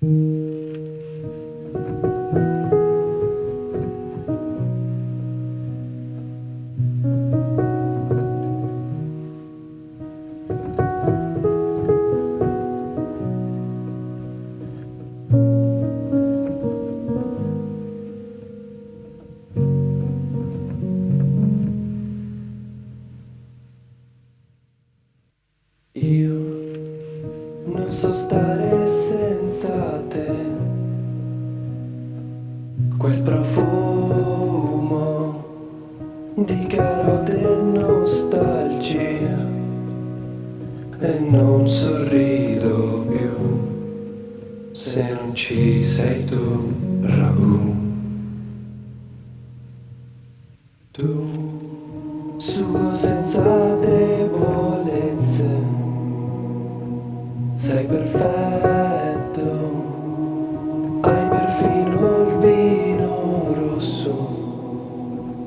Io non so stare senza te, quel profumo di carote e nostalgia, e non sorrido più se non ci sei tu, ragù. Tu, sugo senza debolezze, sei perfetto, hai perfino il vino rosso,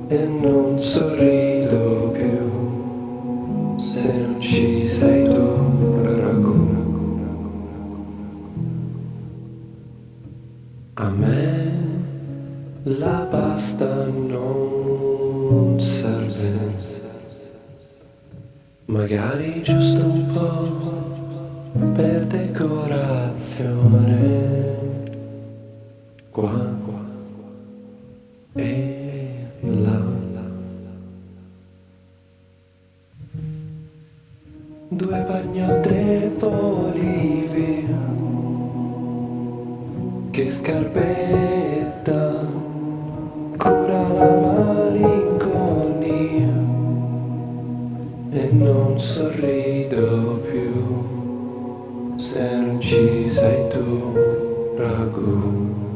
e non sorrido più se non ci sei tu, ragù. A me la pasta non serve, magari giusto un po' per decorazione, qua e là. Due pagnotte polivi, che scarpetta cura la malinconia, e non sorrido più se non ci sei tu, ragù.